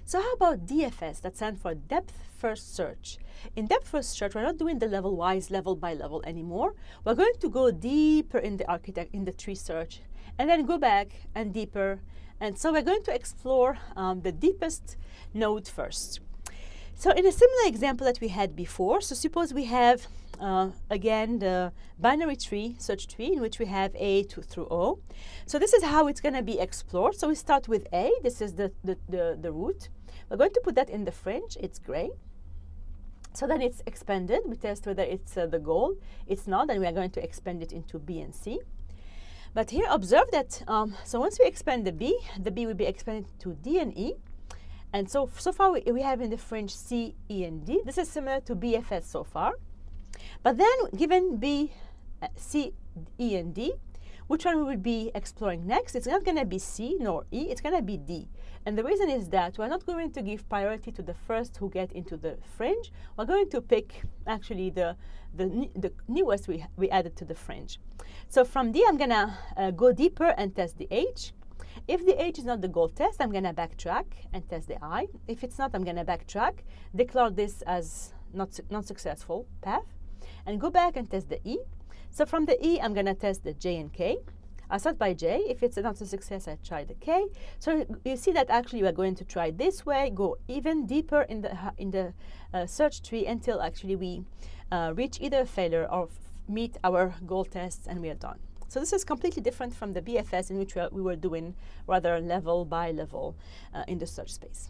So how about DFS? That stands for depth first search. In depth first search, we're not doing the level-wise, level by level anymore. We're going to go deeper in the tree search, and then go back and deeper. And so we're going to explore the deepest node first. So in a similar example that we had before, so suppose we have, again, the binary tree, search tree, in which we have A through O. So this is how it's going to be explored. So we start with A. This is the root. We're going to put that in the fringe. It's gray. So then it's expanded. We test whether it's the goal. It's not, and we are going to expand it into B and C. But here, observe that, so once we expand the B will be expanded to D and E. And so far, we have in the fringe C, E, and D. This is similar to BFS so far. But then, given B, C, E, and D, which one we will be exploring next? It's not going to be C nor E. It's going to be D. And the reason is that we're not going to give priority to the first who get into the fringe. We're going to pick, actually, the newest we added to the fringe. So from D, I'm going to go deeper and test the H. If the H is not the goal test, I'm going to backtrack and test the I. If it's not, I'm going to backtrack, declare this as not successful path, and go back and test the E. So from the E, I'm going to test the J and K. I start by J. If it's not a success, I try the K. So you see that actually we're going to try this way, go even deeper in the search tree until actually we reach either a failure or meet our goal tests, and we are done. So this is completely different from the BFS, in which we were doing rather level by level in the search space.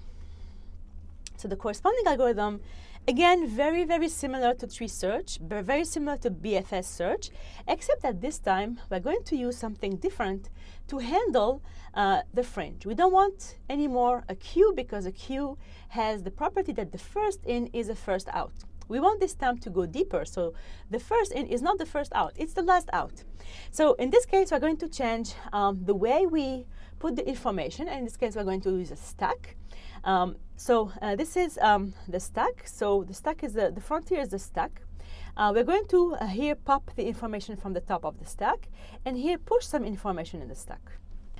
So the corresponding algorithm, again, very, very similar to tree search, but very similar to BFS search, except that this time we're going to use something different to handle the fringe. We don't want anymore a queue, because a queue has the property that the first in is a first out. We want this time to go deeper, so the first in is not the first out, it's the last out. So in this case, we're going to change the way we put the information, and in this case, we're going to use a stack. This is the stack. So the stack is the frontier is the stack. We're going to here pop the information from the top of the stack, and here push some information in the stack.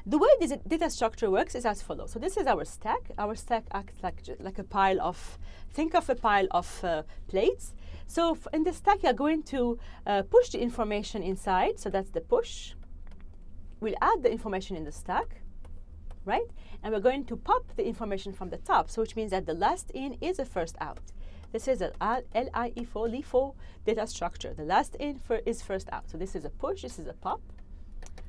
The way this data structure works is as follows. So this is our stack. Our stack acts like a pile of, think of a pile of plates. So in the stack, you're going to push the information inside. So that's the push. We'll add the information in the stack, right? And we're going to pop the information from the top, so which means that the last in is a first out. This is an LIFO data structure. The last in is first out. So this is a push, this is a pop,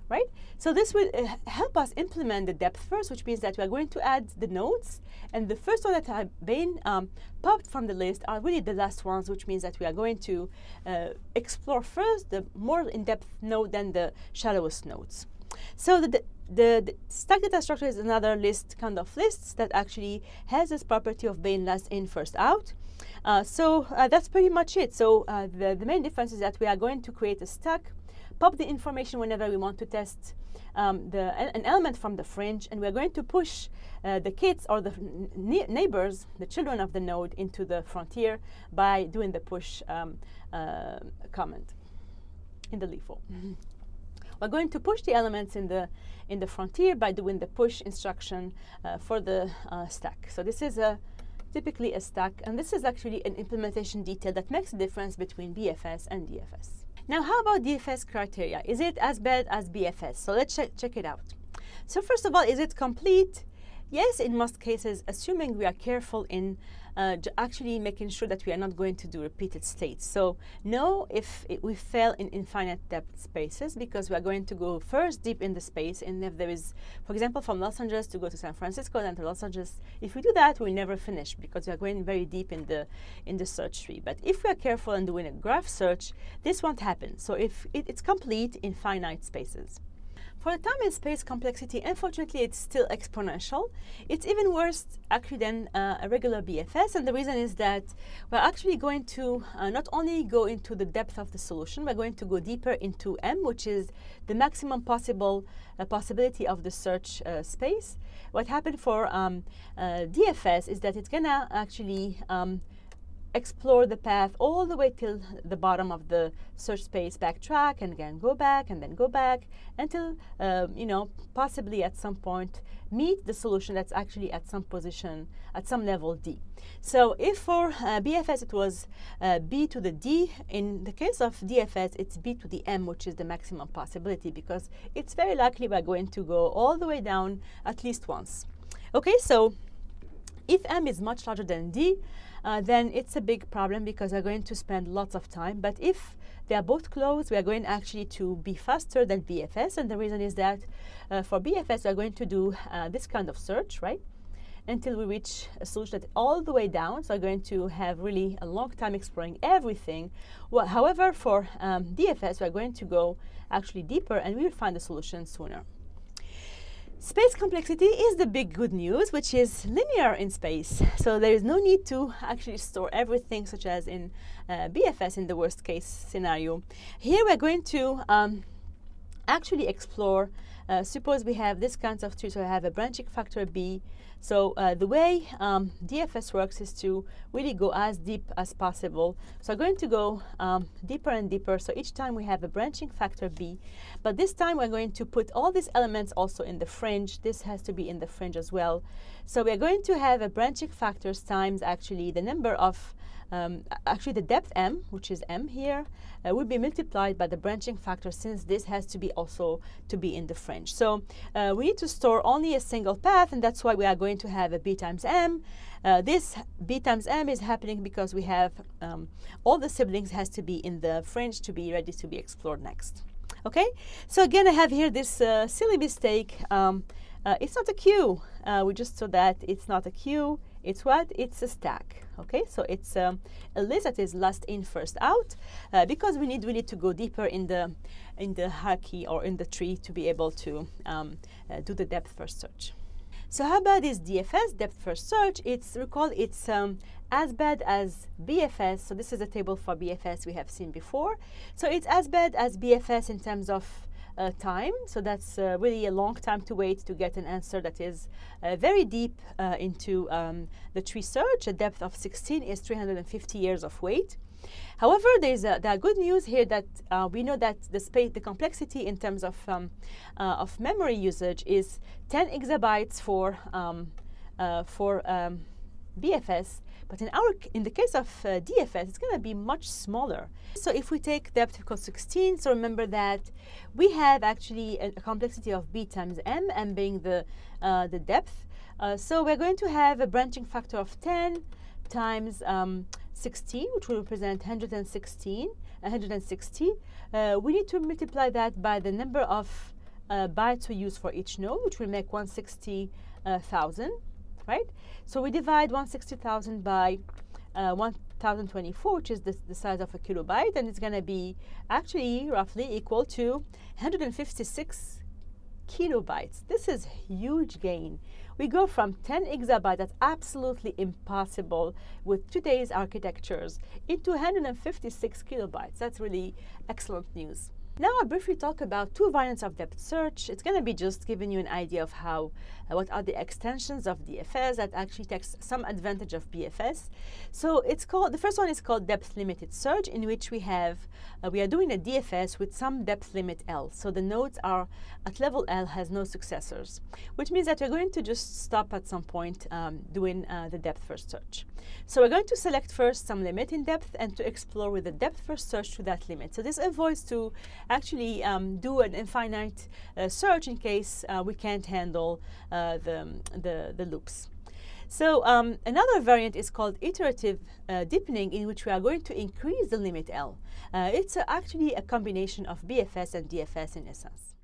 right? So this will help us implement the depth first, which means that we are going to add the nodes. And the first one that have been popped from the list are really the last ones, which means that we are going to explore first the more in-depth node than the shallowest nodes. So the stack data structure is another kind of lists that actually has this property of being last in, first out. That's pretty much it. So the main difference is that we are going to create a stack, pop the information whenever we want to test an element from the fringe, and we're going to push the kids or the neighbors, the children of the node, into the frontier by doing the push command in the LIFO. We're going to push the elements in the frontier by doing the push instruction for the stack. So this is typically a stack, and this is actually an implementation detail that makes the difference between BFS and DFS. Now, how about DFS criteria? Is it as bad as BFS? So let's check it out. So first of all, is it complete? Yes, in most cases, assuming we are careful in actually making sure that we are not going to do repeated states. So no, if we fail in infinite depth spaces, because we are going to go first deep in the space, and if there is, for example, from Los Angeles to go to San Francisco, then to Los Angeles, if we do that, we'll never finish, because we are going very deep in the search tree. But if we are careful in doing a graph search, this won't happen. So if it's complete in finite spaces. For the time and space complexity, unfortunately, it's still exponential. It's even worse, actually, than a regular BFS. And the reason is that we're actually going to not only go into the depth of the solution, we're going to go deeper into M, which is the maximum possibility of the search space. What happened for DFS is that it's going to actually explore the path all the way till the bottom of the search space, backtrack, and again go back, and then go back until, you know, possibly at some point meet the solution that's actually at some position, at some level D. So if for BFS it was B to the D, in the case of DFS it's B to the M, which is the maximum possibility, because it's very likely we're going to go all the way down at least once. Okay, so if M is much larger than D, then it's a big problem because we're going to spend lots of time. But if they are both close, we are going actually to be faster than BFS. And the reason is that for BFS, we're going to do this kind of search, right, until we reach a solution that's all the way down. So we're going to have really a long time exploring everything. Well, however, for DFS, we're going to go actually deeper, and we'll find the solution sooner. Space complexity is the big good news, which is linear in space. So there is no need to actually store everything, such as in BFS in the worst case scenario. Here we're going to actually explore, suppose we have this kind of tree, so I have a branching factor B. So the way DFS works is to really go as deep as possible. So I'm going to go deeper and deeper. So each time we have a branching factor B, but this time we're going to put all these elements also in the fringe. This has to be in the fringe as well. So we're going to have a branching factors times actually the number of actually the depth M, which is M here, will be multiplied by the branching factor, since this has to be also to be in the fringe. So we need to store only a single path, and that's why we are going to have a B times M. This B times M is happening because we have all the siblings has to be in the fringe to be ready to be explored next. Okay, so again I have here this silly mistake. It's not a queue. We just saw that it's not a queue. It's what? It's a stack. Okay, so it's a list that is last in, first out, because we need really to go deeper in the hierarchy or in the tree to be able to do the depth first search. So how bad is DFS, depth first search? Recall it's as bad as BFS. So this is a table for BFS we have seen before. So it's as bad as BFS in terms of time. So that's really a long time to wait to get an answer that is very deep into the tree search. A depth of 16 is 350 years of wait. However, there are good news here that we know that the complexity in terms of memory usage is 10 exabytes for BFS, but in the case of DFS, it's going to be much smaller. So if we take depth equals 16, so remember that we have actually a complexity of B times M, M being the depth. So we're going to have a branching factor of 10 times 16, which will represent 160. We need to multiply that by the number of bytes we use for each node, which will make 160,000. Right? So we divide 160,000 by 1024, which is the size of a kilobyte, and it's going to be actually roughly equal to 156 kilobytes. This is huge gain. We go from 10 exabytes, that's absolutely impossible with today's architectures, into 156 kilobytes. That's really excellent news. Now I'll briefly talk about two variants of depth search. It's going to be just giving you an idea of how, what are the extensions of DFS that actually takes some advantage of BFS. So it's called, the first one is called depth limited search, in which we are doing a DFS with some depth limit L. So the nodes are at level L has no successors, which means that we're going to just stop at some point doing the depth first search. So we're going to select first some limit in depth and to explore with the depth first search to that limit. So this avoids to actually do an infinite search in case we can't handle the loops. So another variant is called iterative deepening, in which we are going to increase the limit L. It's actually a combination of BFS and DFS in essence.